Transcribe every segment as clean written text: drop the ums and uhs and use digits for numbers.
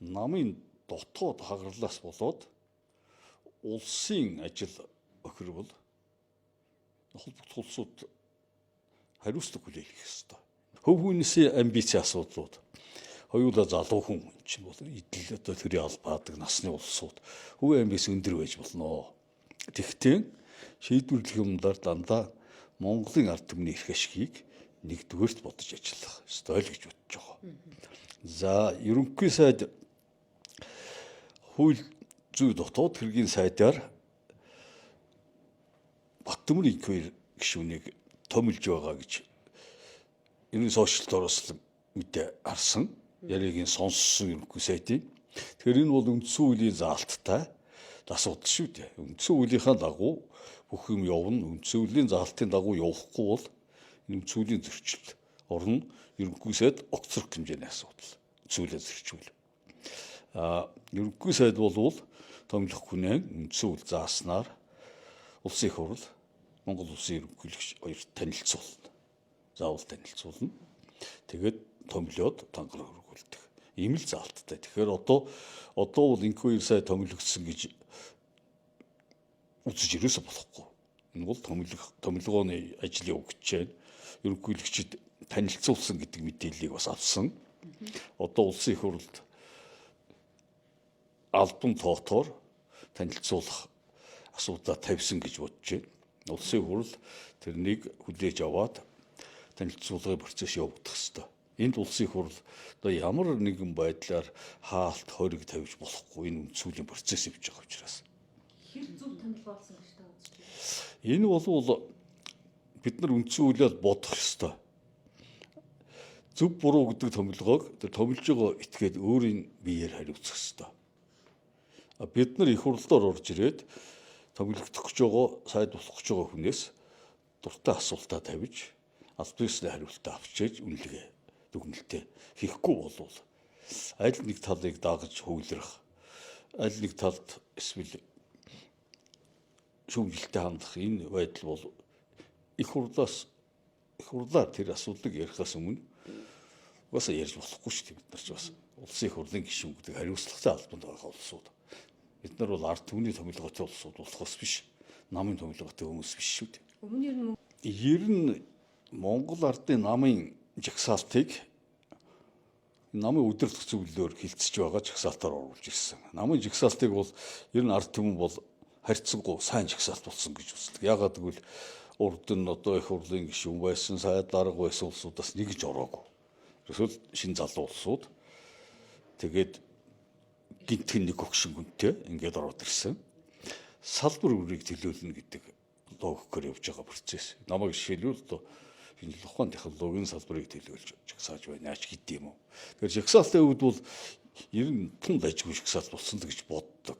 намын дотоод хагарлаас болоод улсын ажил охирвол холбогдох улсууд хариуцлага хүлээх ёстой. Хөв хүнсийн амбиц асуудлууд хоёулаа залуу хүн чинь бол идэл одоо төрийн албаадаг насны улсууд хөв амбиц өндөр байж болно. Тэгтээ шийдвэрлэх юмдаар дандаа Монголын ард түмний эрх ашгийг нэгдүгээрт бодож ажиллах ёстой л гэж бодож байгаа. За ерөнхий сайд хууль зүй дотоод хэргийн сайдаар Баттөмөр инквайр гишүүнийг томилж байгаа гэж энэ сошиалд орсон мэдээ харсан. Яриагийн сонссон ерөнхий сайдын. Тэгэхээр энэ бол үндсэн хуулийн заалттай асуудал шүү дээ. Үндсэн хуулийнхаа дагуу бүх юм явна. Үндсэн хуулийн заалтын дагуу явахгүй бол үндсэн хуулийн зөрчилд орно. Ерөнхий сайд огцрох хэмжээний асуудал. Үндсэн хуулийг зөрчил. Ерөнхий сайд бол томилох хүнээ үндсэн хууль зааснаар улсын их хурл Монгол улсын ерөнхийлөгч хоёрт танилцуулна. Заавал танилцуулна. Тэгээд томилоод тангараг өргүүлдэг. Ийм л заалттай. Тэгэхээр одоо бол инквайр сайд томилогдсон гэж үзэж ирээсэ болохгүй. Энэ бол томилгооны ажлын үг гэж байна. Ерөнхийлөгчд танилцуулсан гэдэг мэдээллийг бас авсан. Одоо улсын их хурлд албан тоотоор танилцуулах асуудал тавьсан гэж бодож байна. Улсын хурл тэрнийг хүлээж аваад танилцуулгын процесс явагдах ёстой. Энд улсын хурл одоо ямар нэгэн байдлаар хаалт хориг тавьж болохгүй энэ үндсүүлийн процесс явж байгаа учраас. Хэр зөв томилгоолсон гэж та үзэж байна? Энэ бол бид нар үндсэн хуулиар бодох ёстой. Зөв буруу гэдэг томилгоог тэр томилж байгаа этгээд өөрийн биеэр хариуцах ёстой. Бид нар их хурлаар орж ирээд томилогдох гэж байгаа, сайд болох гэж байгаа хүнээс дуртай асуултаа тавьж, аль биесний хариултаа авчиж үнэлгээ дүгнэлтээ хийхгүй болвол аль нэг талыг дагаж хөвлөрөх, аль нэг талд эсвэл шүүмжлэлтэй хандах энэ байдал бол их хурлаар тэр асуудлыг ярихаас өмнө бас ярьж болохгүй шүү дээ. Бид нар ч бас улсын их хурлын гишүүн гэдэг хариуцлагатай албанд байгаа улсууд. Бид нар бол ард түмний томилгоотой улсууд болохоос биш, намын томилгоотой хүмүүс биш шүү дээ. Өмнө Ер нь Монгол ардын намын жагсаалтыг намын удирдах зөвлөлөөр хилцэж байгаа жагсаалтаар оруулж ирсэн. Намын жагсаалтыг бол ер нь ард түмэн бол харьцангуй сайн жагсаалт болсон гэж үздэг. Яагаад гэвэл урд нь одоо их хурлын гишүүн байсан, сайд дарга байсан улсуудаас нэгж ороогүй. Эсвэл шин залуу улсууд тэгээд гинтхэн нэг өгшин хүнтэй ингээд ороод ирсэн. Салбар үрийг төлөөлнө гэдэг логикоор явж байгаа процесс. Намайг жишээлбэл одоо энэ ухаан технологийн салбарыг төлөөлж жагсааж байна ч гэдэг юм уу. Тэгэхээр жагсаалтын үед бол ер нь тунд ажгүй жагсаалт болсон л гэж боддог.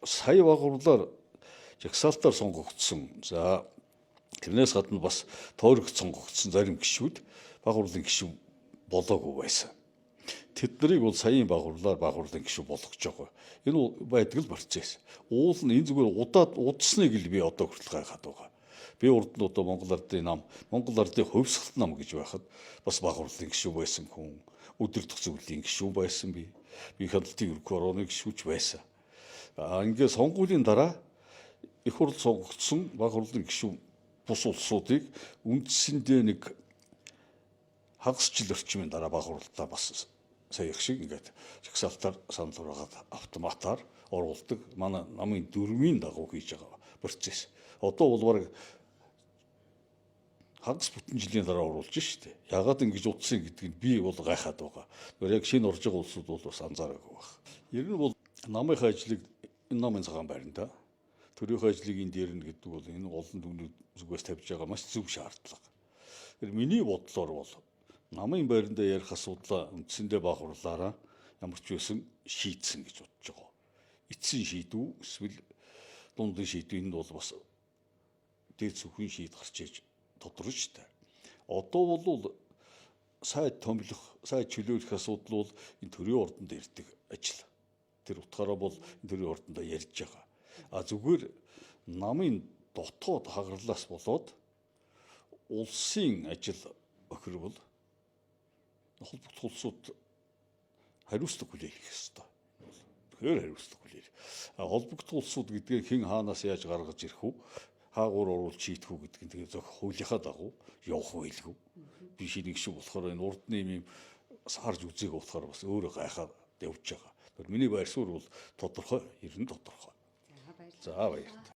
Сая багуурлаар жагсаалтаар сонгогдсон. За тэрнээс гадна бас тойрогт сонгогдсон зарим гишүүд багуурлын гишүүн болоогүй байсан. Тэднийг бол саяын багуурлаар багуурлын гишүүн болгож байгаа. Энэ байдаг л процесс. Уул нь энэ зүгээр удаасныг л би одоо хүртэл гайхаад байгаа. Би урд нь одоо Монгол ардын хувьсгалт нам гэж байхад бас багуурлын гишүүн байсан хүн, удирдах зөвлөлийн гишүүн байсан би. Би хяналтын ерөнхий орооны гишүүч байсан. Ингээд сонгуулийн дараа их хурл сонгогдсон багуурлын гишүүн бус улсуудыг үндсэндээ нэг хагас жил орчмын дараа багуурлалтаа бас сая их шиг ингээд жагсаалтаар санал ураагаад автоматар оруулдаг. Манай намын дөрмийн дагуу хийж байгаа процесс. Одоо бол бараг хагас бүтэн жилийн дараа оруулж штэ. Ягаад ингэж утсан гэдгийг би бол гайхаад байгаа. Тэгэхээр яг шинэ орж байгаа улсууд бол бас анзаараагүй байна. Ер нь бол намынхаа ажлыг энэ намын цагаан байранда төрийнхөө ажлыг энэ дээрнэ гэдэг бол энэ олон түмний зүгээс тавьж байгаа маш зөв шаардлага. Тэгэхээр миний бодлоор бол намын байранда ярих асуудлаа үндсэндээ багуурлаараа ямар ч байсан шийдсэн гэж бодож байгаа. Эцсийн шийдвүү эсвэл дундын шийдвүү энэ бол бас дээд сүхийн шийд гарч иж тодорхой шүү дээ. Одоо бол сайд томилох, сайд чөлөөлөх асуудал бол энэ төрийн ордонд ирдэг ажил. Тэр утгаараа бол энэ төрийн ордондоо ярьж байгаа. Зүгээр намын дотоод хагарлаас болоод улсын ажил охирвол холбогдох улсууд хариуцлага хүлээх ёстой. Тэгэхээр хариуцлага хүлээх. Холбогдох улсууд гэдгийг хэн хаанаас яаж гаргаж ирэх вэ? Хаагуур оруулж шийдэх үү гэдэг нь тэгээ зөв хуулийнхаа дагуу явах байлгүй. Би шинийг шиг болохоор энэ урд нэм юм харж үзээг болохоор бас өөрөө гайхаад явж байгаа. Тэр миний байр суурь бол тодорхой, ер нь тодорхой. За баярлалаа. За баярлалаа.